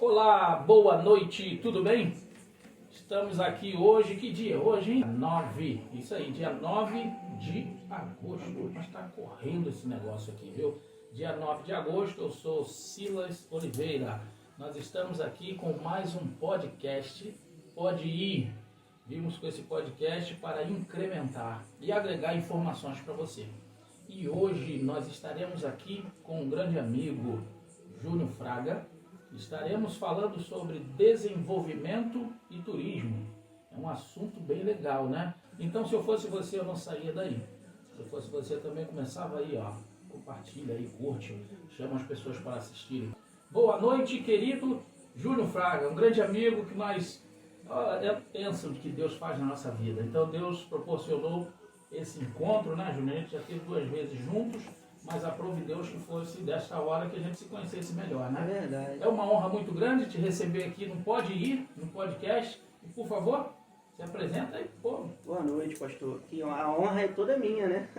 Olá, boa noite, tudo bem? Estamos aqui hoje, que dia? Hoje, hein? 9, isso aí, dia 9 de agosto. Mas tá correndo esse negócio aqui, viu? Dia 9 de agosto, eu sou Silas Oliveira. Nós estamos aqui com mais um podcast, Pode Ir. Vimos com esse podcast para incrementar e agregar informações para você. E hoje nós estaremos aqui com um grande amigo, Júnior Fraga. Estaremos falando sobre desenvolvimento e turismo. É um assunto bem legal, né? Então, se eu fosse você, eu não saía daí. Se eu fosse você, também começava aí, ó. Compartilha aí, curte, chama as pessoas para assistirem. Boa noite, querido Júnior Fraga, um grande amigo que nós pensamos que Deus faz na nossa vida. Então, Deus proporcionou esse encontro, né, Júnior? A gente já teve 2 vezes juntos. Mas aprove Deus que fosse desta hora que a gente se conhecesse melhor, né? É verdade. É uma honra muito grande te receber aqui no Pode Ir, no podcast. E, por favor, se apresenta aí, pô. Boa noite, pastor. A honra é toda minha, né?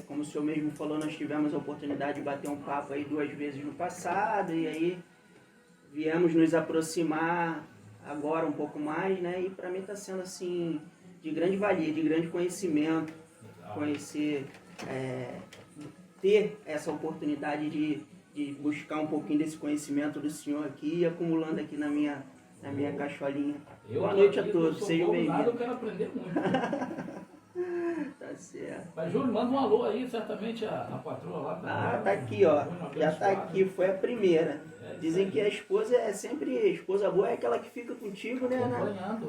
Como o senhor mesmo falou, nós tivemos a oportunidade de bater um papo aí 2 vezes no passado. E aí viemos nos aproximar agora um pouco mais, né? E para mim está sendo assim de grande valia, de grande conhecimento. Legal. Conhecer... ter essa oportunidade de buscar um pouquinho desse conhecimento do senhor aqui e acumulando aqui na minha cacholinha. Boa noite a todos, sejam bem-vindos. Eu quero aprender muito. Tá certo. Mas Júlio, manda um alô aí, certamente a patroa lá. Tá aqui, ó. Já tá aqui, foi a primeira. Dizem que a esposa é sempre, a esposa boa é aquela que fica contigo, né?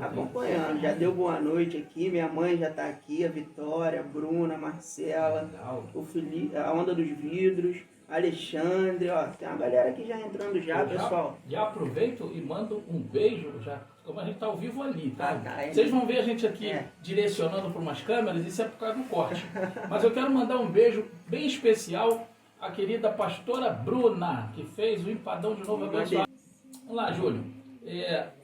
Acompanhando. Já deu boa noite aqui, minha mãe já tá aqui, a Vitória, a Bruna, a Marcela, o Felipe, a Onda dos Vidros, Alexandre, ó. Tem uma galera aqui já entrando pessoal. Já aproveito e mando um beijo, já, como a gente tá ao vivo ali, tá? Tá. Vocês vão ver a gente aqui direcionando para umas câmeras, isso é por causa do corte. Mas eu quero mandar um beijo bem especial a querida pastora Bruna, que fez o empadão de novo abençoado. Vamos lá, Júlio.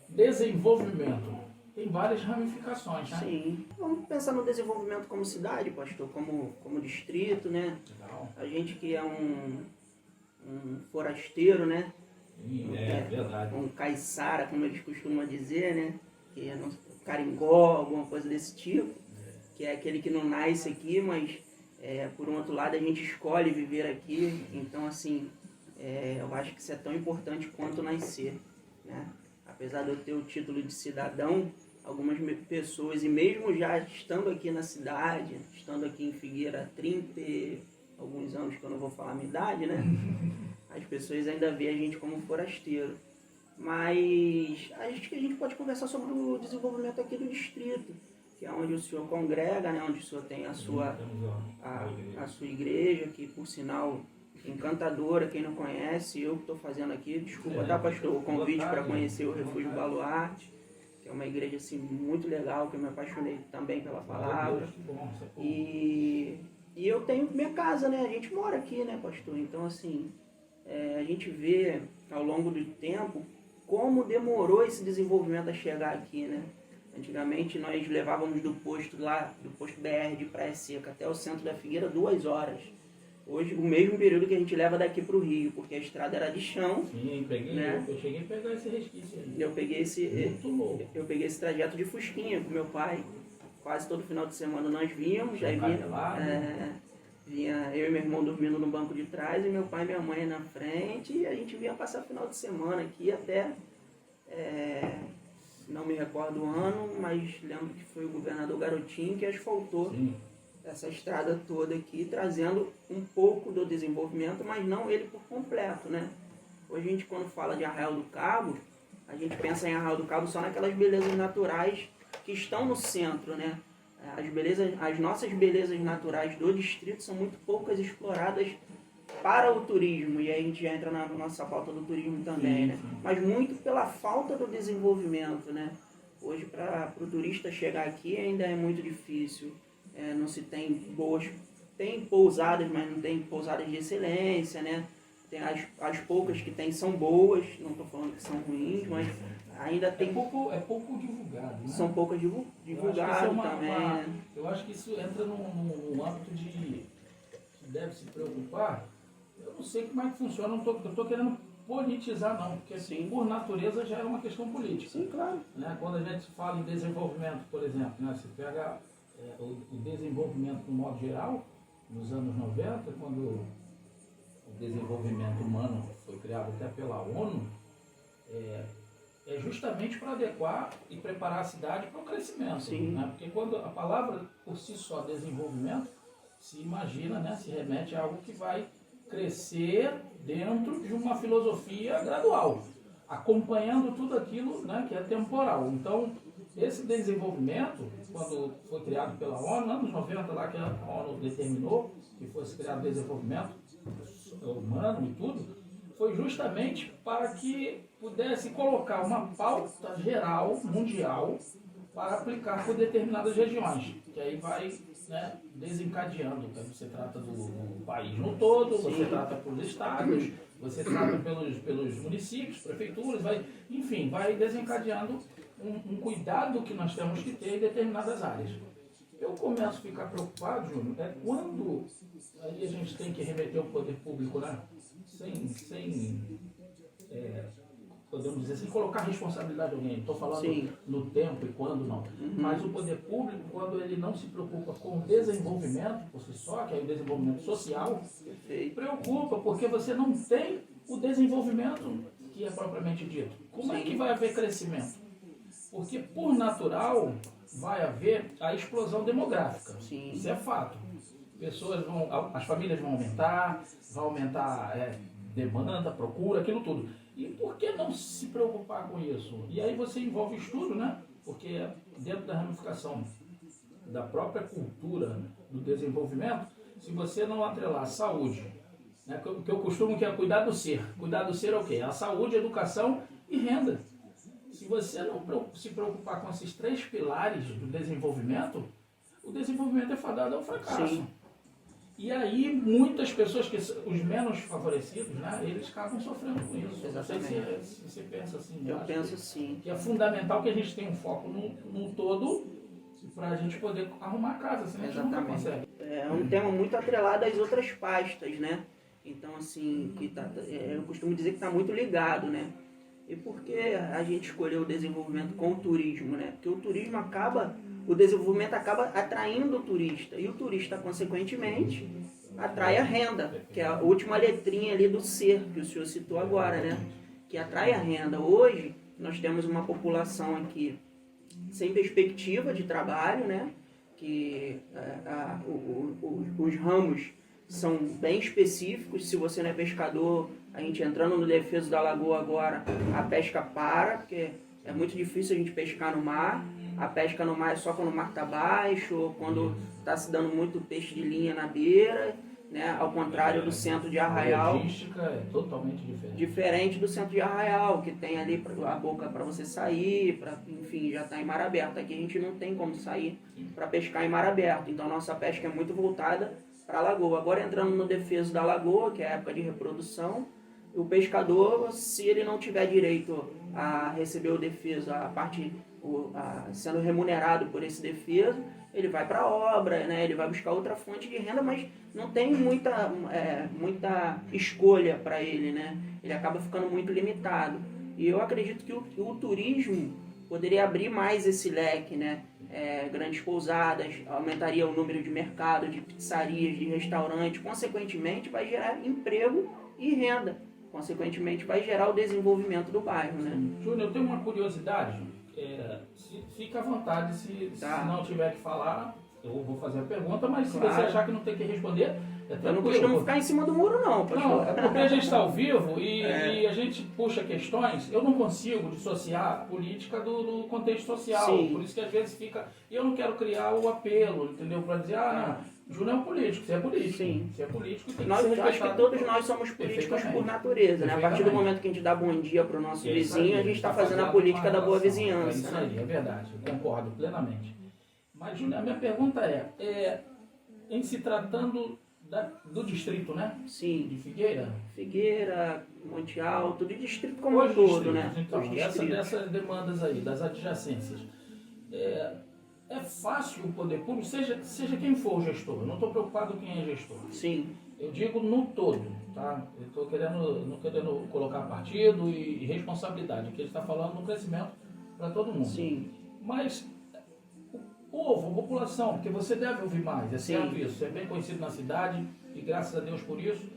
Desenvolvimento. Tem várias ramificações, né? Sim. Vamos pensar no desenvolvimento como cidade, pastor, como distrito, né? Legal. A gente que é um forasteiro, né? Sim, verdade. Um caiçara, como eles costumam dizer, né? Que é um carimbó, alguma coisa desse tipo. Que é aquele que não nasce aqui, mas... por um outro lado, a gente escolhe viver aqui, então, assim, eu acho que isso é tão importante quanto nascer, né? Apesar de eu ter o título de cidadão, algumas pessoas, e mesmo já estando aqui na cidade, estando aqui em Figueira há 30 e alguns anos, que eu não vou falar a minha idade, né? As pessoas ainda veem a gente como forasteiro. Mas acho que a gente pode conversar sobre o desenvolvimento aqui do distrito, que é onde o senhor congrega, né? Onde o senhor tem a sua igreja, que por sinal encantadora, quem não conhece, eu que estou fazendo aqui, desculpa, tá, pastor, o convite para conhecer o Refúgio Baluarte, que é uma igreja assim muito legal, que eu me apaixonei também pela palavra. E eu tenho minha casa, né? A gente mora aqui, né, pastor? Então, assim, a gente vê ao longo do tempo como demorou esse desenvolvimento a chegar aqui, né? Antigamente nós levávamos do posto BR de Praia Seca até o centro da Figueira 2 horas. Hoje, o mesmo período que a gente leva daqui para o Rio, porque a estrada era de chão. Sim, eu cheguei a pegar esse resquício aí. Eu peguei esse trajeto de Fusquinha com meu pai. Quase todo final de semana nós víamos. Aí vinha eu e meu irmão dormindo no banco de trás e meu pai e minha mãe na frente. E a gente vinha passar final de semana aqui até... não me recordo o ano, mas lembro que foi o governador Garotinho que asfaltou essa estrada toda aqui, trazendo um pouco do desenvolvimento, mas não ele por completo, né? Hoje a gente, quando fala de Arraial do Cabo, a gente pensa em Arraial do Cabo só naquelas belezas naturais que estão no centro, né? As nossas belezas naturais do distrito são muito poucas exploradas para o turismo, e aí a gente já entra na nossa pauta do turismo também, né? Mas muito pela falta do desenvolvimento, né? Hoje, para o turista chegar aqui ainda é muito difícil, não se tem tem pousadas, mas não tem pousadas de excelência, né? Tem as poucas que tem são boas, não estou falando que são ruins, mas ainda tem... É pouco divulgado, né? São poucas divulgadas também, né? Eu acho que isso entra num âmbito de... que deve se preocupar. Eu não sei como é que funciona, eu estou querendo politizar não, porque Sim. por natureza já é uma questão política. Sim, claro. Né? Quando a gente fala em desenvolvimento, por exemplo, né? Você pega o desenvolvimento no modo geral, nos anos 90, quando o desenvolvimento humano foi criado até pela ONU, é justamente para adequar e preparar a cidade para o crescimento. Sim. Né? Porque quando a palavra por si só, desenvolvimento, se imagina, né? Se remete a algo que vai crescer dentro de uma filosofia gradual, acompanhando tudo aquilo, né, que é temporal. Então, esse desenvolvimento, quando foi criado pela ONU, anos 90 lá que a ONU determinou que fosse criado desenvolvimento humano e tudo, foi justamente para que pudesse colocar uma pauta geral, mundial, para aplicar por determinadas regiões, que aí vai, né, desencadeando. Você trata do país no todo, você trata pelos estados, você trata pelos municípios, prefeituras, enfim, vai desencadeando um cuidado que nós temos que ter em determinadas áreas. Eu começo a ficar preocupado, Júnior, quando aí a gente tem que remeter o poder público, né, podemos dizer assim, colocar responsabilidade em alguém. Estou falando no tempo e quando não. Mas o poder público, quando ele não se preocupa com o desenvolvimento por si só, que é o desenvolvimento social, preocupa porque você não tem o desenvolvimento que é propriamente dito. Como é que vai haver crescimento? Porque por natural vai haver a explosão demográfica. Isso é fato. As famílias vão aumentar demanda, procura, aquilo tudo. E por que não se preocupar com isso? E aí você envolve estudo, né? Porque dentro da ramificação da própria cultura do desenvolvimento, se você não atrelar a saúde, né? O que eu costumo que é cuidar do ser. Cuidar do ser é o quê? A saúde, a educação e renda. Se você não se preocupar com esses 3 pilares do desenvolvimento, o desenvolvimento é fadado ao fracasso. Sim. E aí muitas pessoas, os menos favorecidos, né, eles acabam sofrendo com isso. Exatamente. Não sei se você pensa assim. Eu penso sim. Que é fundamental que a gente tenha um foco no todo para a gente poder arrumar a casa, senão a gente nunca consegue. É um tema muito atrelado às outras pastas, né? Então, assim, eu costumo dizer que está muito ligado, né? E por que a gente escolheu o desenvolvimento com o turismo, né? Porque o desenvolvimento acaba atraindo o turista. E o turista, consequentemente, atrai a renda, que é a última letrinha ali do ser, que o senhor citou agora, né? Que atrai a renda. Hoje, nós temos uma população aqui sem perspectiva de trabalho, né? Que os ramos são bem específicos. Se você não é pescador, a gente entrando no Defesa da Lagoa agora, a pesca para, porque é muito difícil a gente pescar no mar. A pesca no mar é só quando o mar está baixo, ou quando está se dando muito peixe de linha na beira, né? Ao contrário do centro de Arraial. A logística é totalmente diferente. Diferente do centro de Arraial, que tem ali a boca para você sair, enfim, já está em mar aberto. Aqui a gente não tem como sair para pescar em mar aberto, então nossa pesca é muito voltada para a lagoa. Agora entrando no Defesa da Lagoa, que é a época de reprodução, o pescador, se ele não tiver direito a receber o defesa, sendo remunerado por esse defesa, ele vai para a obra, né? Ele vai buscar outra fonte de renda, mas não tem muita escolha para ele, né? Ele acaba ficando muito limitado. E eu acredito que o turismo poderia abrir mais esse leque, né? Grandes pousadas, aumentaria o número de mercado, de pizzarias, de restaurantes, consequentemente vai gerar emprego e renda. Consequentemente, vai gerar o desenvolvimento do bairro, né? Júnior, eu tenho uma curiosidade. Fica à vontade, se não tiver que falar, eu vou fazer a pergunta, mas se você achar que não tem que responder, é tranquilo. Eu não costumo ficar em cima do muro, não, pastor. Não, é porque a gente está ao vivo e a gente puxa questões, eu não consigo dissociar a política do contexto social. Sim. Por isso que às vezes fica... E eu não quero criar o apelo, entendeu? Para dizer, não... Júnior é um político, você é político. Sim. Você é político e tem Acho que todos nós somos políticos por natureza, né? A partir do momento que a gente dá bom dia para o nosso vizinho, a gente está fazendo a política da boa vizinhança. É isso aí, é verdade, eu concordo plenamente. Mas, Júnior, a minha pergunta em se tratando do distrito, né? Sim. De Figueira? Figueira, Monte Alto, do distrito como um todo, né? Então, dessas demandas aí, das adjacências. É fácil o poder público, seja quem for o gestor, eu não estou preocupado com quem é gestor. Sim. Eu digo no todo, tá? Eu estou não querendo colocar partido e responsabilidade, que ele está falando no crescimento para todo mundo. Sim. Mas o povo, a população, porque você deve ouvir mais, é certo Sim. isso, você é bem conhecido na cidade e graças a Deus por isso.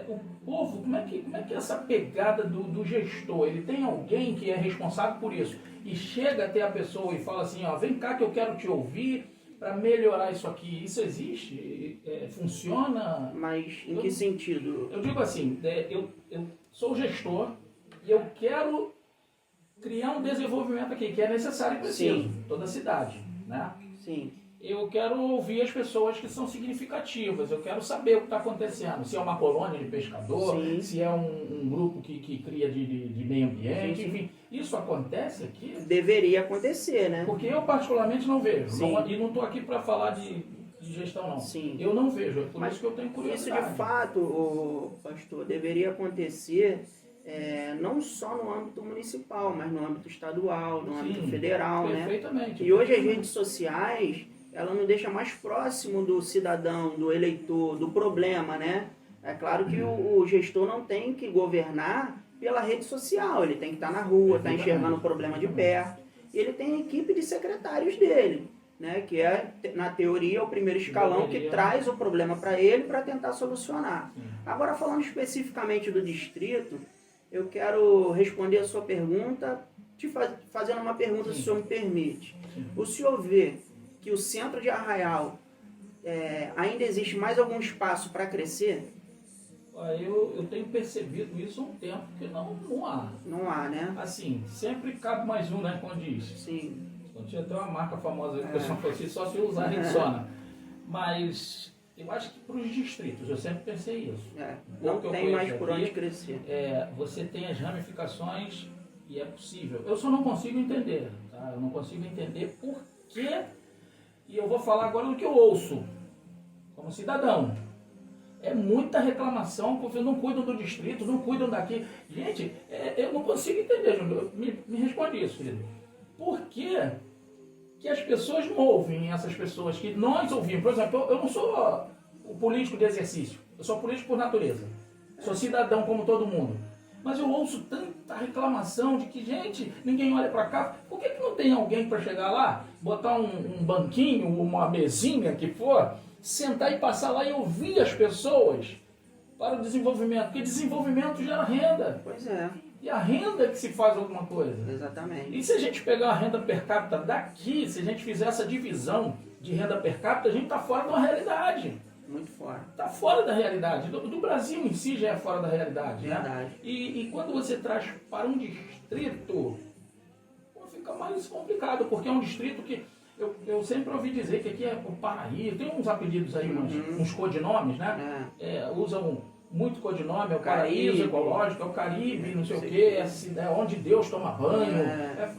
O povo, como é que é essa pegada do gestor? Ele tem alguém que é responsável por isso e chega até a pessoa e fala assim, ó, vem cá que eu quero te ouvir para melhorar isso aqui. Isso existe? Funciona? Mas em que sentido? Eu digo assim, eu sou gestor e eu quero criar um desenvolvimento aqui que é necessário e preciso, Sim. toda a cidade, né? Sim. Eu quero ouvir as pessoas que são significativas, eu quero saber o que está acontecendo, se é uma colônia de pescador, Sim. se é um grupo que cria de meio ambiente, Sim. enfim. Isso acontece aqui? Deveria acontecer, né? Porque eu particularmente não vejo, Sim. e não estou aqui para falar de gestão não. Sim. Eu não vejo, é por Mas isso que eu tenho isso curiosidade. de fato, pastor, deveria acontecer não só no âmbito municipal, mas no âmbito estadual, no âmbito Sim, federal, né? perfeitamente. E hoje as redes sociais, ela nos deixa mais próximo do cidadão, do eleitor, do problema, né? É claro que o gestor não tem que governar pela rede social, ele tem que estar na rua, estar enxergando o problema de perto. E ele tem a equipe de secretários dele, né? Que é, na teoria, o primeiro escalão que traz o problema para ele para tentar solucionar. Agora, falando especificamente do distrito, eu quero responder a sua pergunta, fazendo uma pergunta, se o senhor me permite. O senhor vê que o centro de Arraial ainda existe mais algum espaço para crescer? Eu tenho percebido isso há um tempo, que não há. Não há, né? Assim, sempre cabe mais um, né, como diz. Sim. Tinha até uma marca famosa que o pessoal falou assim, só se usar a Rexona. Mas eu acho que para os distritos, eu sempre pensei isso. Não tem mais por onde crescer. Você tem as ramificações e é possível. Eu só não consigo entender, tá? Eu não consigo entender por quê. E eu vou falar agora do que eu ouço, como cidadão. É muita reclamação, porque não cuidam do distrito, não cuidam daqui. Gente, eu não consigo entender, Júnior. Me responde isso, filho. Por que as pessoas não ouvem essas pessoas que nós ouvimos? Por exemplo, eu não sou o político de exercício, eu sou político por natureza. Sou cidadão como todo mundo. Mas eu ouço tanta reclamação de que, gente, ninguém olha para cá. Por que não tem alguém para chegar lá, botar um banquinho, uma mesinha que for, sentar e passar lá e ouvir as pessoas para o desenvolvimento? Porque desenvolvimento gera renda. Pois é. E a renda é que se faz alguma coisa. Exatamente. E se a gente pegar a renda per capita daqui, se a gente fizer essa divisão de renda per capita, a gente está fora da realidade. Muito fora. Está fora da realidade. Do Brasil em si já é fora da realidade. Verdade. Né? E quando você traz para um distrito, fica mais complicado, porque é um distrito que eu sempre ouvi dizer que aqui é o Paraíba, tem uns apelidos aí, uns codinomes, né? Usam muito codinome, é o Paraíso Ecológico, é o Caribe, não sei o quê, é onde Deus toma banho.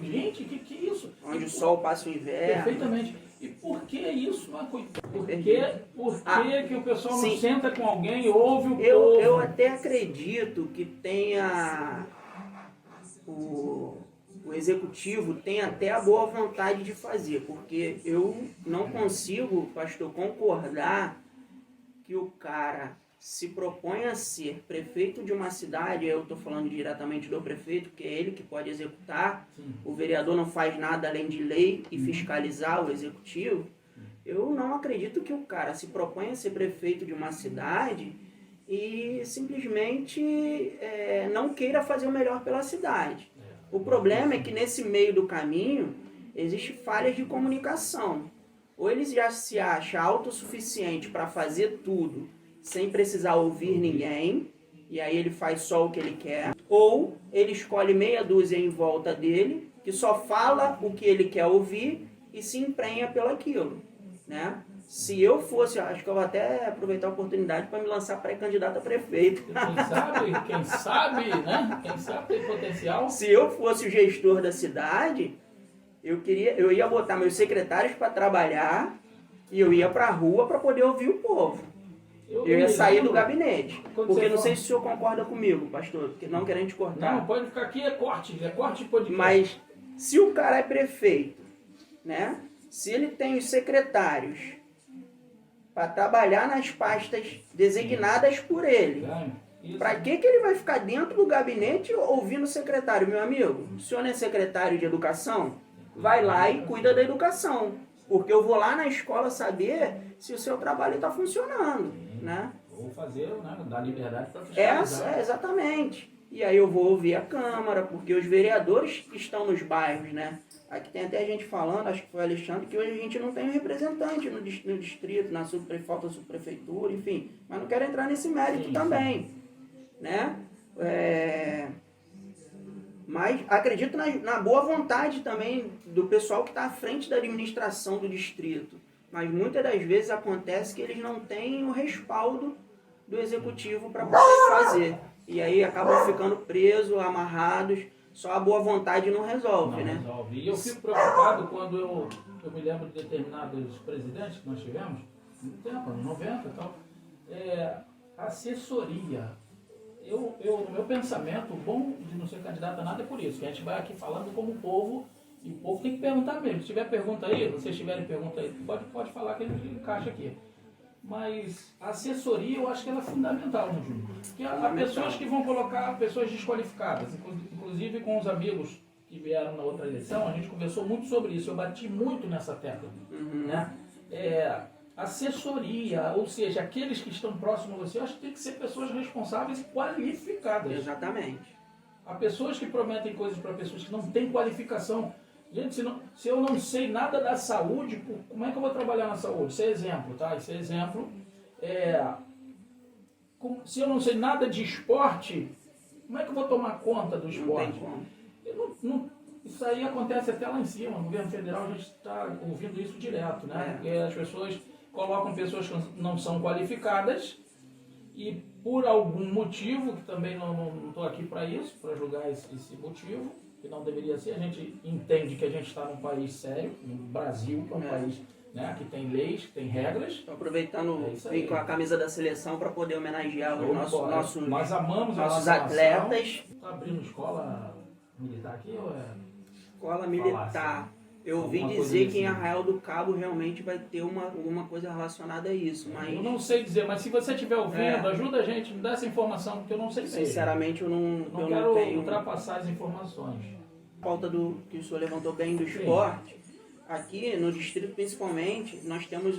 Gente, que é isso? Onde o sol passa o inverno. Perfeitamente. E por que isso? Por que o pessoal não senta com alguém e ouve o povo? Eu até acredito que tenha o executivo tem até a boa vontade de fazer, porque eu não consigo, pastor, concordar que o cara se propõe a ser prefeito de uma cidade. Eu estou falando diretamente do prefeito, que é ele que pode executar. O vereador não faz nada além de lei e fiscalizar o executivo. Eu não acredito que o cara se propõe a ser prefeito de uma cidade e simplesmente não queira fazer o melhor pela cidade. O problema é que nesse meio do caminho existem falhas de comunicação. Ou ele já se acha autossuficiente para fazer tudo sem precisar ouvir ninguém, e aí ele faz só o que ele quer, ou ele escolhe meia dúzia em volta dele, que só fala o que ele quer ouvir e se emprenha pelaquilo, né? Se eu fosse, acho que eu vou até aproveitar a oportunidade para me lançar pré-candidato a prefeito. Quem sabe, né? Quem sabe tem potencial. Se eu fosse o gestor da cidade, eu ia botar meus secretários para trabalhar e eu ia para a rua para poder ouvir o povo. Eu ia sair do gabinete. Porque não sei se o senhor concorda comigo, pastor, porque não querendo te cortar. Não, pode ficar aqui, é corte de podcast. Mas se o cara é prefeito, né? Se ele tem os secretários para trabalhar nas pastas designadas por ele. Para que ele vai ficar dentro do gabinete ouvindo o secretário? Meu amigo, o senhor não é secretário de educação? Vai lá e cuida da educação. Porque eu vou lá na escola saber se o seu trabalho está funcionando. Né? Vou fazer, né, dar liberdade para fiscalizar. Exatamente. E aí eu vou ouvir a Câmara, porque os vereadores que estão nos bairros, né? Aqui tem até gente falando, acho que foi o Alexandre, que hoje a gente não tem um representante no distrito, na falta subprefeitura, enfim. Mas não quero entrar nesse mérito também. Né? Mas acredito na boa vontade também do pessoal que está à frente da administração do distrito. Mas muitas das vezes acontece que eles não têm o respaldo do executivo para poder fazer. E aí acabam ficando presos, amarrados. Só a boa vontade não resolve, né? Resolve. E eu fico preocupado quando eu me lembro de determinados presidentes que nós tivemos, no tempo, anos 90 e tal, assessoria. No meu pensamento, o bom de não ser candidato a nada é por isso, que a gente vai aqui falando como povo, e o povo tem que perguntar mesmo. Se tiver pergunta aí, vocês tiverem pergunta aí, pode falar que a gente encaixa aqui. Mas a assessoria eu acho que ela é fundamental, né, Júnior? Porque há pessoas que vão colocar pessoas desqualificadas, inclusive com os amigos que vieram na outra eleição, a gente conversou muito sobre isso, eu bati muito nessa tecla. Né? Assessoria, ou seja, aqueles que estão próximos a você, eu acho que tem que ser pessoas responsáveis e qualificadas. Exatamente. Há pessoas que prometem coisas para pessoas que não têm qualificação. Gente, se eu não sei nada da saúde, como é que eu vou trabalhar na saúde? Isso é exemplo, tá? Isso é exemplo. Se eu não sei nada de esporte, como é que eu vou tomar conta do esporte? Isso aí acontece até lá em cima. No governo federal a gente está ouvindo isso direto, né? Porque as pessoas colocam pessoas que não são qualificadas e por algum motivo, que também não estou aqui para isso, para julgar esse motivo, que não deveria ser, a gente entende que a gente está num país sério, no Brasil, que é um país, né, que tem leis, que tem regras. Estou aproveitando com a camisa da seleção para poder homenagear os nossos Nós amamos nossos atletas. Está abrindo escola militar aqui ou Escola militar. Eu ouvi dizer que em Arraial do Cabo realmente vai ter alguma coisa relacionada a isso, mas... Eu não sei dizer, mas se você estiver ouvindo, ajuda a gente, me dá essa informação, porque eu não sei. Sinceramente, eu não quero tenho... ultrapassar as informações. Falta do que o senhor levantou bem do esporte. Aqui no distrito, principalmente, nós temos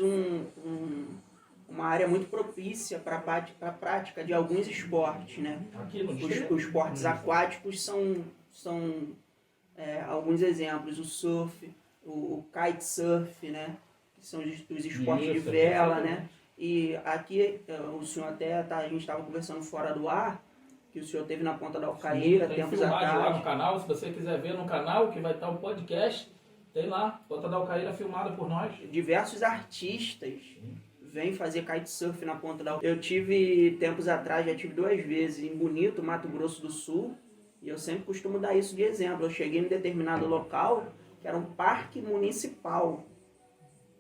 uma área muito propícia para a prática de alguns esportes, né? Aqui no distrito? Os esportes aquáticos são alguns exemplos, o surf, o kitesurf, né? Que são os esportes de vela, né? E aqui, o senhor até, a gente estava conversando fora do ar, que o senhor teve na Ponta da Alcaíra, tempos atrás. Lá no canal, se você quiser ver no canal, que vai estar o podcast, tem lá, Ponta da Alcaíra filmada por nós. Diversos artistas vêm fazer kitesurf na Ponta da Alcaíra. Eu tive, tempos atrás, já tive 2 vezes em Bonito, Mato Grosso do Sul, e eu sempre costumo dar isso de exemplo. Eu cheguei em determinado local, que era um parque municipal.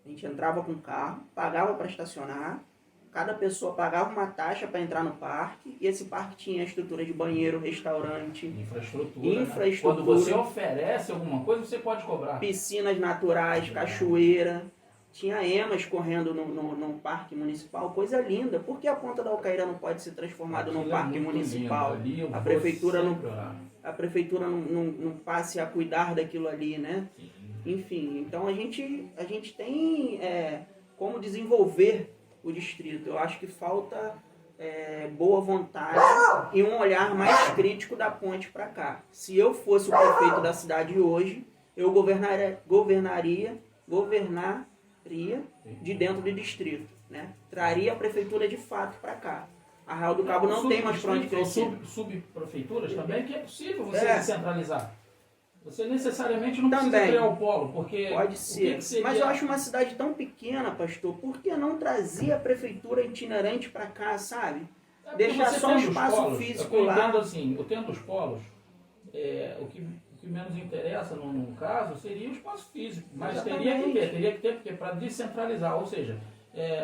A gente entrava com o carro, pagava para estacionar, cada pessoa pagava uma taxa para entrar no parque, e esse parque tinha estrutura de banheiro, restaurante, infraestrutura. Né? Quando você oferece alguma coisa, você pode cobrar. Piscinas naturais, cachoeira, tinha emas correndo no parque municipal, coisa linda. Por que a Ponta da Alcaíra não pode ser transformada num parque municipal? A prefeitura não passe a cuidar daquilo ali, né? Sim. Enfim, então a gente tem como desenvolver o distrito. Eu acho que falta boa vontade e um olhar mais crítico da ponte para cá. Se eu fosse o prefeito da cidade hoje, eu governaria de dentro do distrito, né? Traria a prefeitura de fato para cá. Arraial do Cabo não tem mais para onde crescer. Subprefeituras também, que é possível você descentralizar. Você necessariamente não precisa criar o polo, porque... Pode ser, mas eu acho uma cidade tão pequena, pastor, por que não trazer a prefeitura itinerante para cá, sabe? Deixar só um espaço físico lá. Eu tendo os polos, o que menos interessa no caso seria o espaço físico, mas teria que ter, porque para descentralizar, ou seja,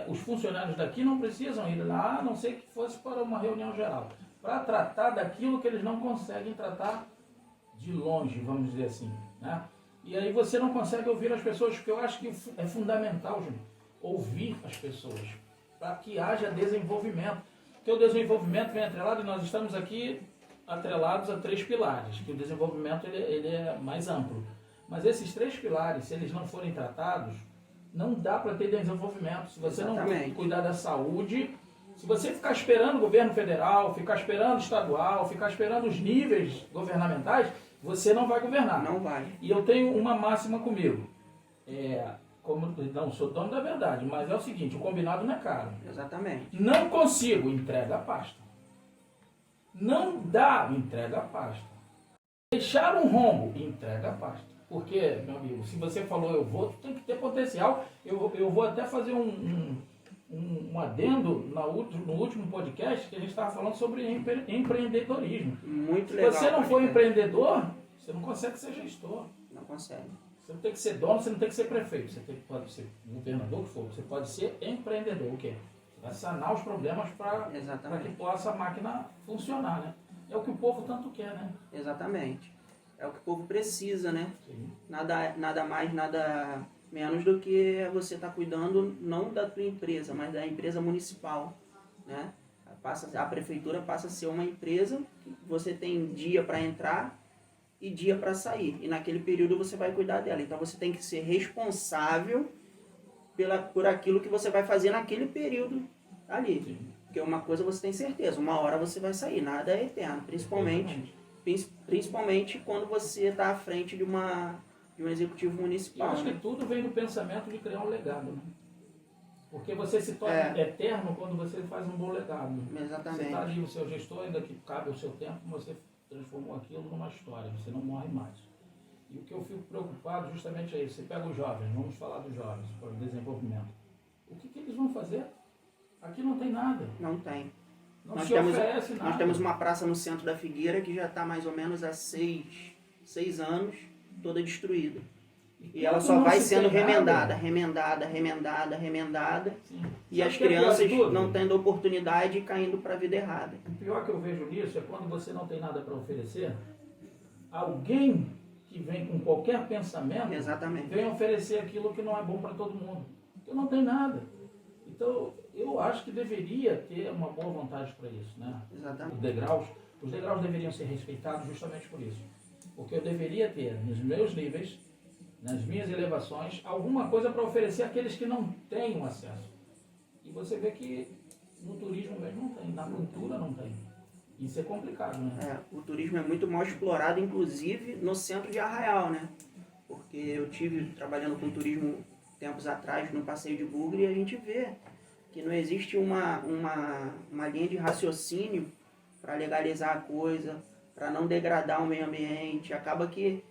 os funcionários daqui não precisam ir lá, a não ser que fosse para uma reunião geral, para tratar daquilo que eles não conseguem tratar de longe, vamos dizer assim, né? E aí você não consegue ouvir as pessoas, porque eu acho que é fundamental, Júnior, ouvir as pessoas. para que haja desenvolvimento. Porque o desenvolvimento vem atrelado, e nós estamos aqui atrelados a 3 pilares, que o desenvolvimento ele é mais amplo. Mas esses 3 pilares, se eles não forem tratados, não dá para ter desenvolvimento. Se você não cuidar da saúde, se você ficar esperando o governo federal, ficar esperando o estadual, ficar esperando os níveis governamentais, você não vai governar. Não vai. E eu tenho uma máxima comigo. Como não sou dono da verdade, mas é o seguinte, o combinado não é caro. Exatamente. Não consigo, entrega a pasta. Não dá, entrega a pasta. Deixar um rombo, entrega a pasta. Porque, meu amigo, se você falou eu vou, tu tem que ter potencial. Eu vou até fazer um adendo no último podcast que a gente estava falando sobre empreendedorismo. Muito legal. Se você não for empreendedor, você não consegue ser gestor. Não consegue. Você não tem que ser dono, você não tem que ser prefeito. Você pode ser governador, o que for. Você pode ser empreendedor. O quê? Você vai sanar os problemas para que possa a máquina funcionar, né? É o que o povo tanto quer, né? Exatamente. É o que o povo precisa, né? Sim. Nada mais, nada menos do que você estar cuidando não da tua empresa, mas da empresa municipal, né? A prefeitura passa a ser uma empresa que você tem dia para entrar e dia para sair. E naquele período você vai cuidar dela. Então você tem que ser responsável por aquilo que você vai fazer naquele período ali. Sim. Porque uma coisa você tem certeza, uma hora você vai sair, nada é eterno. Principalmente quando você está à frente de um executivo municipal. Eu acho que tudo vem do pensamento de criar um legado, né? Porque você se torna eterno quando você faz um bom legado. Exatamente. Você está ali, o seu gestor, ainda que cabe o seu tempo, você transformou aquilo numa história, você não morre mais. E o que eu fico preocupado justamente é isso. Você pega os jovens, vamos falar dos jovens, para o desenvolvimento. O que eles vão fazer? Aqui não tem nada. Não tem. Não se oferece nada. Nós temos uma praça no centro da Figueira que já está mais ou menos há 6 anos, toda destruída. E ela só vai sendo remendada. Sim. E as crianças não tendo oportunidade e caindo para a vida errada. O pior que eu vejo nisso é quando você não tem nada para oferecer, alguém que vem com qualquer pensamento vem oferecer aquilo que não é bom para todo mundo. Porque não tem nada. Então, eu acho que deveria ter uma boa vontade para isso, né? Exatamente. Os degraus deveriam ser respeitados justamente por isso. Porque eu deveria ter, nos meus níveis, nas minhas elevações, alguma coisa para oferecer àqueles que não têm o acesso. E você vê que no turismo mesmo não tem, na cultura não tem. Isso é complicado, né? O turismo é muito mal explorado, inclusive no centro de Arraial, né? Porque eu tive trabalhando com turismo tempos atrás no passeio de Bugre e a gente vê que não existe uma linha de raciocínio para legalizar a coisa, para não degradar o meio ambiente. Acaba que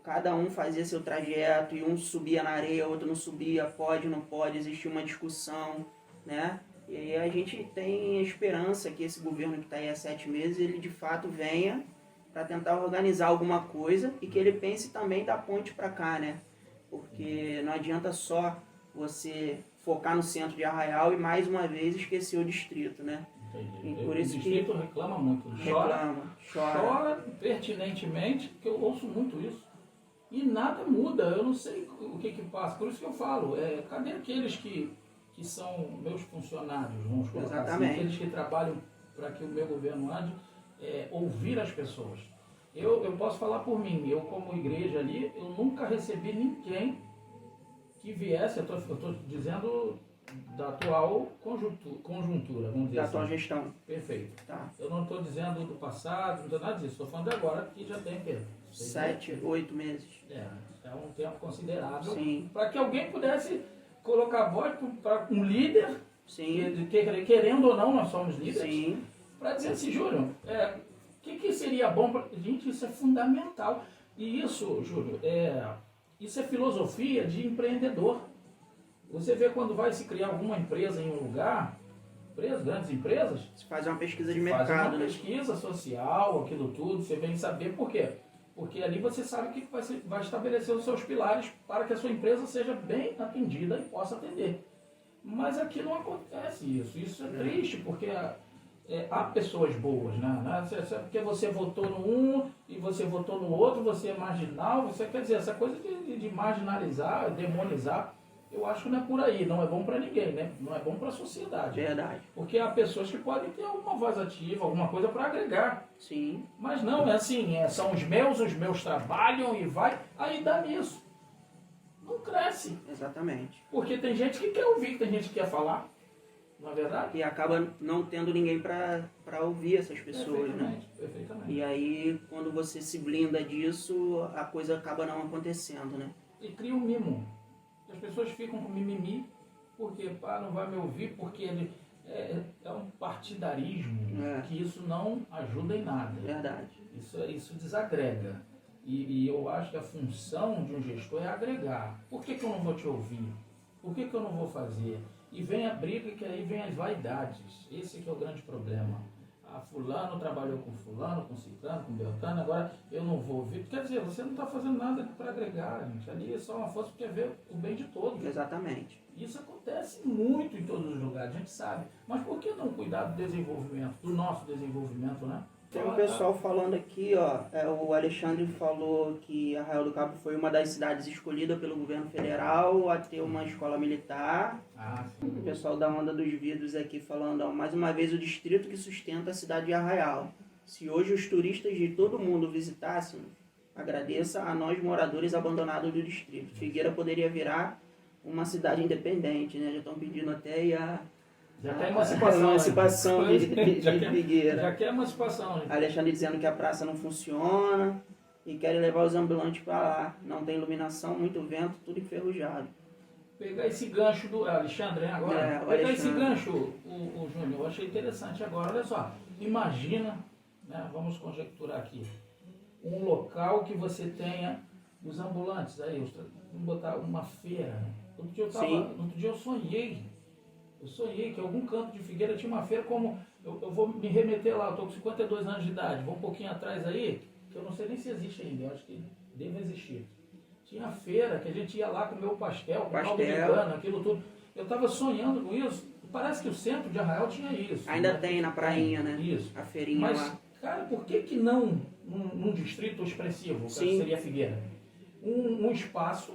cada um fazia seu trajeto e um subia na areia, outro não subia, pode, não pode, existia uma discussão, né? E aí a gente tem esperança que esse governo que está aí há 7 meses, ele de fato venha para tentar organizar alguma coisa e que ele pense também da ponte para cá, né? Porque não adianta só você focar no centro de Arraial e mais uma vez esquecer o distrito, né? Entendi. O distrito reclama muito, chora pertinentemente, porque eu ouço muito isso. E nada muda, eu não sei o que passa. Por isso que eu falo, cadê aqueles que são meus funcionários, vamos colocar assim, aqueles que trabalham para que o meu governo ande, ouvir as pessoas. Eu posso falar por mim, eu como igreja ali, eu nunca recebi ninguém que viesse, eu estou dizendo da atual conjuntura, vamos dizer da assim. atual gestão. Perfeito. Tá. Eu não estou dizendo do passado, não estou nada disso, estou falando de agora, que já tem tempo. 7, 8 meses. É um tempo considerável para que alguém pudesse colocar voz para um líder, querendo ou não, nós somos líderes, para dizer assim, Júlio, o que seria bom para... Gente, isso é fundamental. E isso, Júlio, isso é filosofia de empreendedor. Você vê quando vai se criar alguma empresa em um lugar, grandes empresas... Você faz uma pesquisa de mercado. Faz uma pesquisa social, aquilo tudo, você vem saber por quê. Porque ali você sabe que vai estabelecer os seus pilares para que a sua empresa seja bem atendida e possa atender. Mas aqui não acontece isso. Isso é triste, porque há pessoas boas, né? Porque você votou no um e você votou no outro, você é marginal, quer dizer, essa coisa de marginalizar, demonizar, eu acho que não é por aí, não é bom para ninguém, né? Não é bom para a sociedade. Verdade. Porque há pessoas que podem ter alguma voz ativa, alguma coisa para agregar. Sim. Mas não, é assim, são os meus trabalham e vai, aí dá nisso. Não cresce. Exatamente. Porque tem gente que quer ouvir, tem gente que quer falar. Não é verdade? E acaba não tendo ninguém para ouvir essas pessoas, né? Perfeitamente. E aí, quando você se blinda disso, a coisa acaba não acontecendo, né? E cria um mimo. As pessoas ficam com mimimi, porque não vai me ouvir, porque ele é um partidarismo, que isso não ajuda em nada. Verdade. Isso desagrega. E eu acho que a função de um gestor é agregar. Por que eu não vou te ouvir? Por que eu não vou fazer? E vem a briga, que aí vem as vaidades. Esse que é o grande problema. Fulano trabalhou com fulano, com ciclano, com beltrano, agora eu não vou ouvir. Quer dizer, você não está fazendo nada para agregar, gente. Ali é só uma força que quer ver o bem de todos. Exatamente. Isso acontece muito em todos os lugares, a gente sabe. Mas por que não cuidar do desenvolvimento, do nosso desenvolvimento, né? Tem um pessoal falando aqui, ó, o Alexandre falou que Arraial do Cabo foi uma das cidades escolhida pelo governo federal a ter uma escola militar. Sim. O pessoal da Onda dos Vidros aqui falando, ó, mais uma vez o distrito que sustenta a cidade de Arraial. Se hoje os turistas de todo mundo visitassem, agradeça a nós moradores abandonados do distrito. Figueira poderia virar uma cidade independente, né? Já estão pedindo até já quer emancipação de Figueira. Já quer emancipação. Gente. Alexandre dizendo que a praça não funciona e querem levar os ambulantes para lá. Não tem iluminação, muito vento, tudo enferrujado. Pegar esse gancho do Alexandre, né, agora? Pegar esse gancho, o Júnior, eu achei interessante agora. Olha só, imagina, né, vamos conjecturar aqui, um local que você tenha os ambulantes aí, vamos botar uma feira. Né? Outro dia eu sonhei que em algum canto de Figueira tinha uma feira como... Eu vou me remeter lá, eu estou com 52 anos de idade, vou um pouquinho atrás aí, que eu não sei nem se existe ainda, eu acho que deve existir. Tinha feira, que a gente ia lá comer o pastel, com caldo de cana, aquilo tudo. Eu estava sonhando com isso. Parece que o centro de Arraial tinha isso. Ainda tem na prainha, né? Isso. A feirinha mas, lá. Cara, por que não num distrito expressivo, que seria Figueira? Um espaço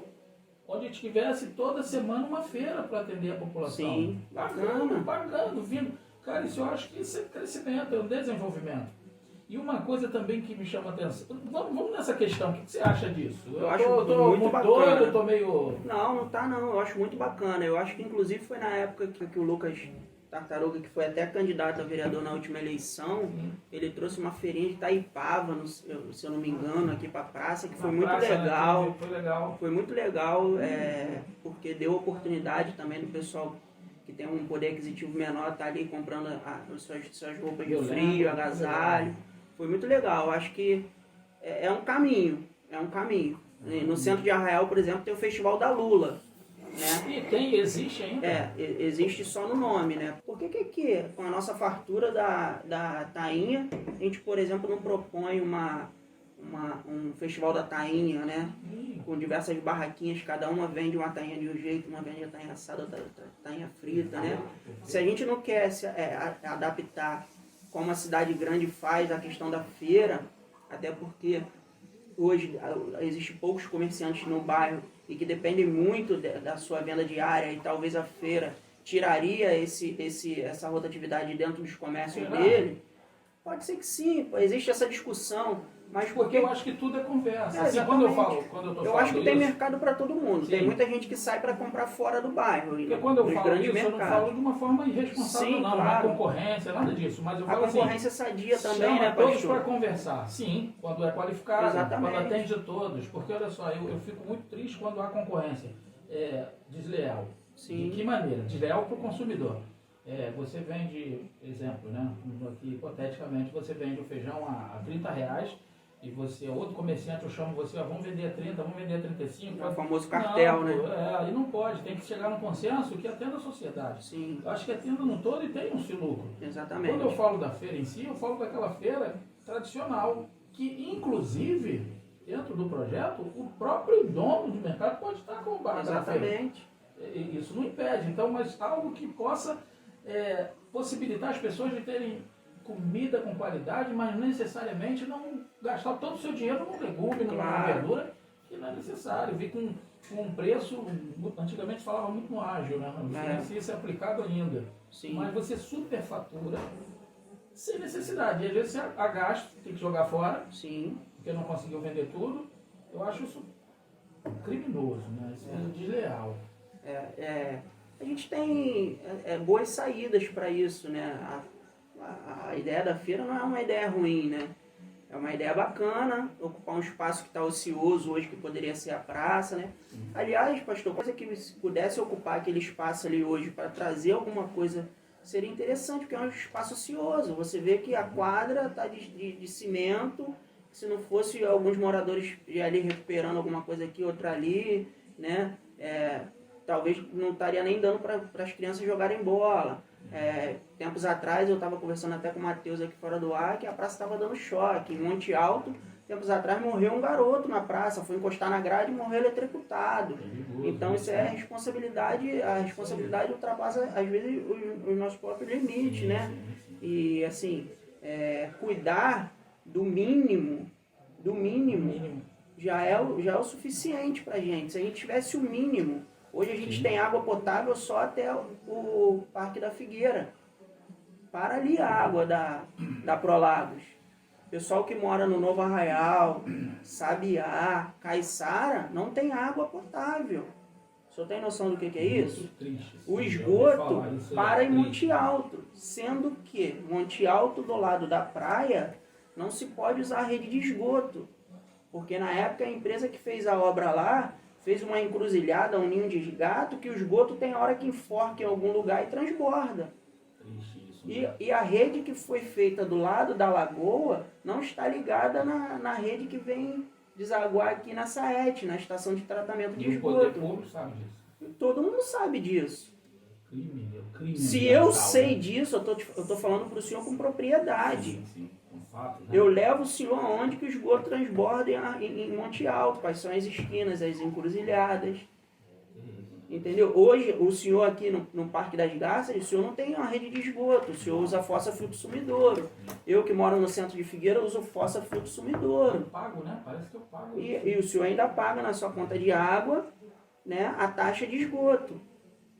onde tivesse toda semana uma feira para atender a população. Sim, pagando, vindo. Cara, isso eu acho que isso é crescimento, é um desenvolvimento. E uma coisa também que me chama a atenção, vamos nessa questão, o que você acha disso? Eu acho muito bacana. Doido, eu tô meio... Não tá não, eu acho muito bacana. Eu acho que inclusive foi na época que o Lucas Tartaruga, que foi até candidato a vereador na última eleição, ele trouxe uma feirinha de Itaipava, se eu não me engano, aqui pra praça, que foi muito legal. Né? Foi legal. Foi muito legal, porque deu oportunidade também do pessoal que tem um poder aquisitivo menor, tá ali comprando suas roupas de frio, agasalho. Foi muito legal, eu acho que é um caminho, No centro de Arraial, por exemplo, tem o Festival da Lula, né? E existe ainda? Existe só no nome, né? Por que aqui, com a nossa fartura da tainha, a gente, por exemplo, não propõe um festival da tainha, né? Com diversas barraquinhas, cada uma vende uma tainha de um jeito, uma vende a tainha assada, outra tainha frita, né? Se a gente não quer se adaptar como a cidade grande faz a questão da feira, até porque hoje existem poucos comerciantes no bairro e que dependem muito da sua venda diária, e talvez a feira tiraria essa rotatividade dentro dos comércios dele. Pode ser que sim, existe essa discussão. Mas porque eu acho que tudo é conversa. Assim, quando eu tô falando eu acho que tem mercado para todo mundo. Sim. Tem muita gente que sai para comprar fora do bairro. Porque quando eu falo isso, eu não falo de uma forma irresponsável, sim, não. Claro. Não é concorrência, nada disso. Mas eu falo a concorrência sadia também, né, todos pastor? para conversar. Sim, quando é qualificado, exatamente, quando atende a todos. Porque, olha só, eu fico muito triste quando há concorrência desleal. Sim. De que maneira? Desleal para o consumidor. Você vende, exemplo, né? Aqui, hipoteticamente, você vende o feijão a R$30, e você, outro comerciante, eu chamo você, vamos vender a 30, vamos vender a 35. É o famoso cartel, né? Aí não pode, tem que chegar num consenso que atenda a sociedade. Sim. Eu acho que atenda no todo e tem um lucro. Exatamente. Quando eu falo da feira em si, eu falo daquela feira tradicional, que inclusive, dentro do projeto, o próprio dono do mercado pode estar com o bar da feira. Exatamente. Isso não impede, então, mas algo que possa possibilitar as pessoas de terem comida com qualidade, mas necessariamente não gastar todo o seu dinheiro num legume, numa verdura, que não é necessário. Vi com um preço, antigamente falava muito no ágil, né? Não sei se é aplicado ainda. Sim. Mas você superfatura sem necessidade. E às vezes você agasta, tem que jogar fora, Sim. porque não conseguiu vender tudo. Eu acho isso criminoso, né? Isso é desleal. A gente tem boas saídas para isso, né? A ideia da feira não é uma ideia ruim, né? É uma ideia bacana, ocupar um espaço que está ocioso hoje, que poderia ser a praça, né? Aliás, pastor, coisa que se pudesse ocupar aquele espaço ali hoje para trazer alguma coisa, seria interessante, porque é um espaço ocioso. Você vê que a quadra está de cimento, se não fosse alguns moradores ali recuperando alguma coisa aqui, outra ali, né? Talvez não estaria nem dando para as crianças jogarem bola. Tempos atrás eu estava conversando até com o Matheus aqui fora do ar, que a praça estava dando choque. Em Monte Alto, tempos atrás morreu um garoto na praça, foi encostar na grade e morreu eletrocutado. Então isso é a responsabilidade ultrapassa às vezes os nossos próprios limites, né? E assim, cuidar do mínimo já é o suficiente pra gente. Se a gente tivesse o mínimo, hoje a gente tem água potável só até o Parque da Figueira. Para ali a água da Prolagos. Pessoal que mora no Novo Arraial, Sabiá, Caiçara, não tem água potável. O senhor tem noção do que é isso? O esgoto para em Monte Alto. Sendo que Monte Alto, do lado da praia, não se pode usar a rede de esgoto. Porque na época a empresa que fez a obra lá fez uma encruzilhada, um ninho de gato, que o esgoto tem hora que enforca em algum lugar e transborda. E a rede que foi feita do lado da lagoa não está ligada na rede que vem desaguar aqui na Saete, na estação de tratamento de esgoto. O poder público sabe disso. Todo mundo sabe disso. Crime Se eu sei disso, eu tô falando para o senhor com propriedade. Sim, com fato, né? Eu levo o senhor aonde que o esgoto transborda em Monte Alto, quais são as esquinas, as encruzilhadas. Entendeu? Hoje, o senhor aqui no Parque das Garças, o senhor não tem uma rede de esgoto, o senhor usa fossa filtro sumidouro. Eu que moro no centro de Figueira uso fossa filtro sumidouro. Eu pago, né? Parece que eu pago. E o senhor ainda paga na sua conta de água, né, a taxa de esgoto.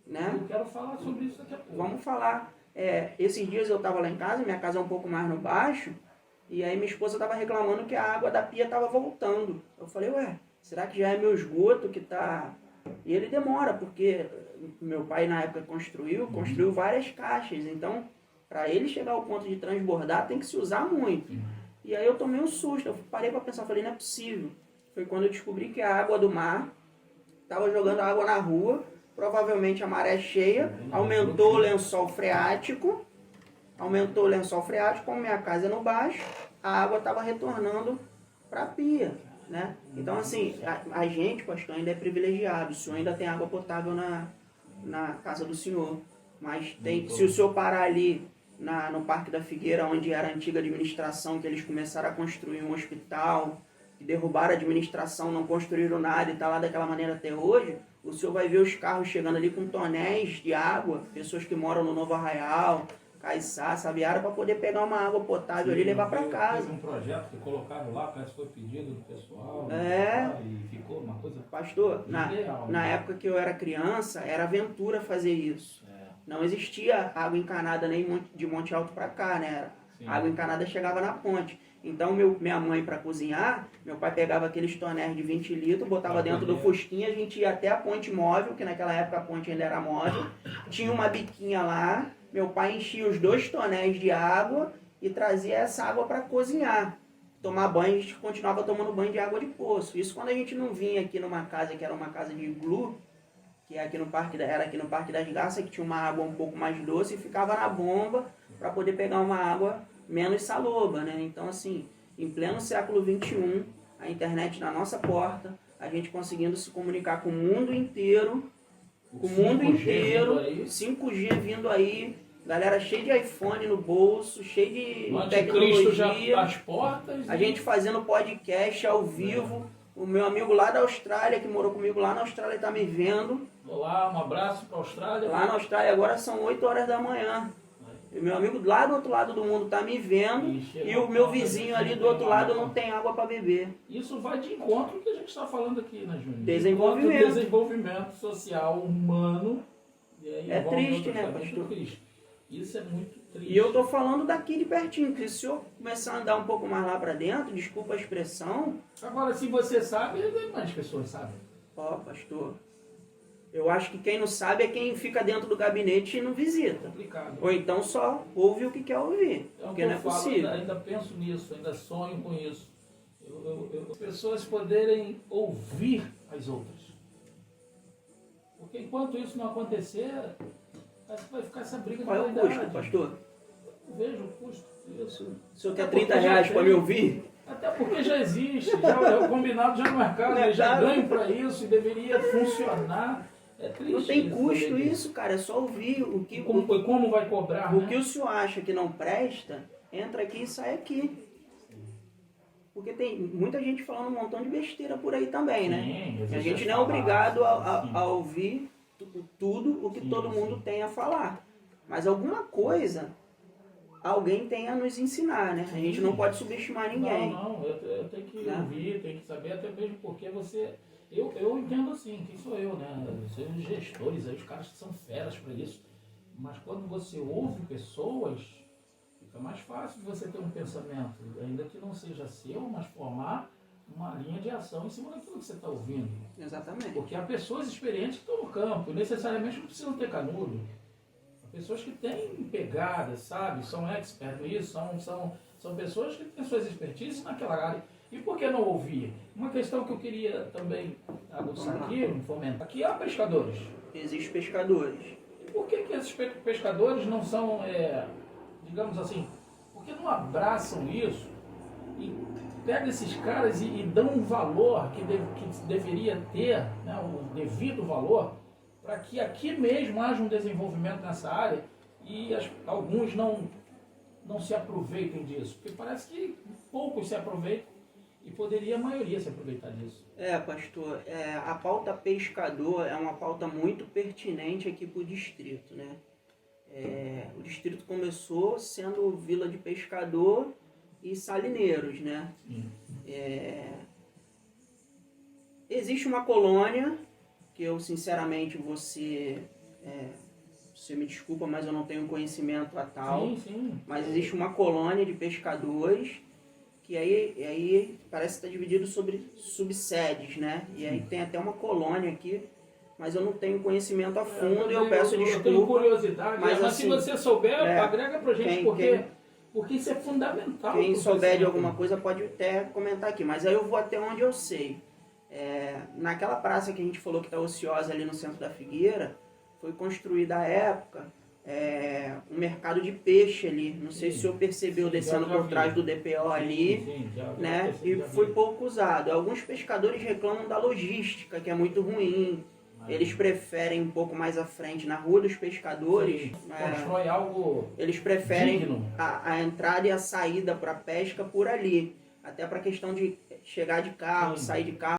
Né? Eu quero falar sobre isso daqui a pouco. Vamos falar. Esses dias eu estava lá em casa, minha casa é um pouco mais no baixo, e aí minha esposa estava reclamando que a água da pia estava voltando. Eu falei, será que já é meu esgoto que está... E ele demora, porque meu pai na época construiu várias caixas, então para ele chegar ao ponto de transbordar tem que se usar muito. E aí eu tomei um susto, eu parei para pensar, falei, não é possível. Foi quando eu descobri que a água do mar estava jogando água na rua, provavelmente a maré cheia, aumentou o lençol freático, como minha casa é no baixo, a água estava retornando para a pia. Né? Então, assim, a gente, pastor, ainda é privilegiado. O senhor ainda tem água potável na casa do senhor. Mas se o senhor parar ali no Parque da Figueira, onde era a antiga administração, que eles começaram a construir um hospital, que derrubaram a administração, não construíram nada e está lá daquela maneira até hoje, o senhor vai ver os carros chegando ali com tonéis de água, pessoas que moram no Novo Arraial, Caiçá, Sabiara, para poder pegar uma água potável ali e levar para casa. Teve um projeto que colocaram lá, parece que foi pedido do pessoal. E ficou uma coisa... Pastor, na época que eu era criança, era aventura fazer isso. Não existia água encanada nem de Monte Alto para cá, né? A água encanada chegava na ponte. Então, minha mãe, para cozinhar, meu pai pegava aqueles tonéis de 20 litros, botava dentro do fusquinha, a gente ia até a ponte móvel, que naquela época a ponte ainda era móvel, tinha uma biquinha lá, meu pai enchia os 2 tonéis de água e trazia essa água para cozinhar. Tomar banho, a gente continuava tomando banho de água de poço. Isso quando a gente não vinha aqui numa casa que era uma casa de iglu, que era aqui no Parque das Garças, que tinha uma água um pouco mais doce, e ficava na bomba para poder pegar uma água menos saloba, né? Então, assim, em pleno século XXI, a internet na nossa porta, a gente conseguindo se comunicar com o mundo inteiro, 5G vindo aí, galera cheia de iPhone no bolso, cheia de tecnologia, já às portas. A gente fazendo podcast ao vivo. O meu amigo lá da Austrália, que morou comigo lá na Austrália, está me vendo. Olá, um abraço para a Austrália. Lá na Austrália agora são 8 horas da manhã. E meu amigo lá do outro lado do mundo tá me vendo e o meu vizinho ali do outro lado não tem água para beber. Isso vai de encontro ao que a gente está falando aqui, né, Júnior? Desenvolvimento. Desenvolvimento social, humano. E aí É triste, né, pastor? muito triste. Isso é muito triste. E eu tô falando daqui de pertinho, que se o senhor começar a andar um pouco mais lá para dentro, desculpa a expressão... Agora, se você sabe, mais pessoas sabem. Ó, pastor, eu acho que quem não sabe é quem fica dentro do gabinete e não visita. Complicado. Ou então só ouve o que quer ouvir, porque não é possível. Ainda penso nisso, ainda sonho com isso. As pessoas poderem ouvir as outras. Porque enquanto isso não acontecer, vai ficar essa briga de Qual é o vaidade. custo, pastor? Eu vejo o custo disso. O senhor quer 30 reais para me ouvir? Até porque já existe, já, o combinado já no mercado, eles já ganham para isso e deveria funcionar. É triste. Não tem custo isso, cara, é só ouvir o que... Como vai cobrar, o né? que o senhor acha que não presta, entra aqui e sai aqui. Porque tem muita gente falando um montão de besteira por aí também, né? Sim, a gente não é obrigado a ouvir tudo o que todo mundo tem a falar. Mas alguma coisa alguém tem a nos ensinar, né? A gente não pode subestimar ninguém. Não, eu tenho que ouvir, tenho que saber, até mesmo porque você... Eu entendo assim, quem sou eu, né? São os gestores, aí os caras que são feras para isso. Mas quando você ouve pessoas, fica mais fácil você ter um pensamento, ainda que não seja seu, mas formar uma linha de ação em cima daquilo que você está ouvindo. Exatamente. Porque há pessoas experientes que estão no campo, necessariamente não precisam ter canudo. Há pessoas que têm pegadas, sabe? São experts nisso, são pessoas que têm suas expertises naquela área. E por que não ouvir? Uma questão que eu queria também aguçar aqui, fomentar. Aqui há pescadores. Existem pescadores. E por que esses pescadores não são, digamos assim, por que não abraçam isso e pegam esses caras e dão um valor que deveria ter, né, o devido valor, para que aqui mesmo haja um desenvolvimento nessa área e alguns não se aproveitem disso? Porque parece que poucos se aproveitam e poderia a maioria se aproveitar disso. Pastor, a pauta pescador é uma pauta muito pertinente aqui para o distrito, né? O distrito começou sendo vila de pescador e salineiros, né? Existe uma colônia que eu, sinceramente, você me desculpa, mas eu não tenho conhecimento a tal. Sim. Mas existe uma colônia de pescadores que aí parece que está dividido sobre subsedes, né? E aí tem até uma colônia aqui, mas eu não tenho conhecimento a fundo e eu peço desculpa. Eu tenho curiosidade, mas assim, se você souber, agrega pra gente, porque isso é fundamental. Quem souber de alguma coisa pode até comentar aqui, mas aí eu vou até onde eu sei. Naquela praça que a gente falou que está ociosa ali no centro da Figueira, foi construída à época um mercado de peixe ali. Não sei se o senhor percebeu, descendo por trás do DPO ali, né? E foi pouco usado. Alguns pescadores reclamam da logística, que é muito ruim. Eles preferem um pouco mais à frente, na Rua dos Pescadores. Constrói algo. Eles preferem digno. A entrada e a saída para pesca por ali. Até para questão de chegar de carro, sair de carro.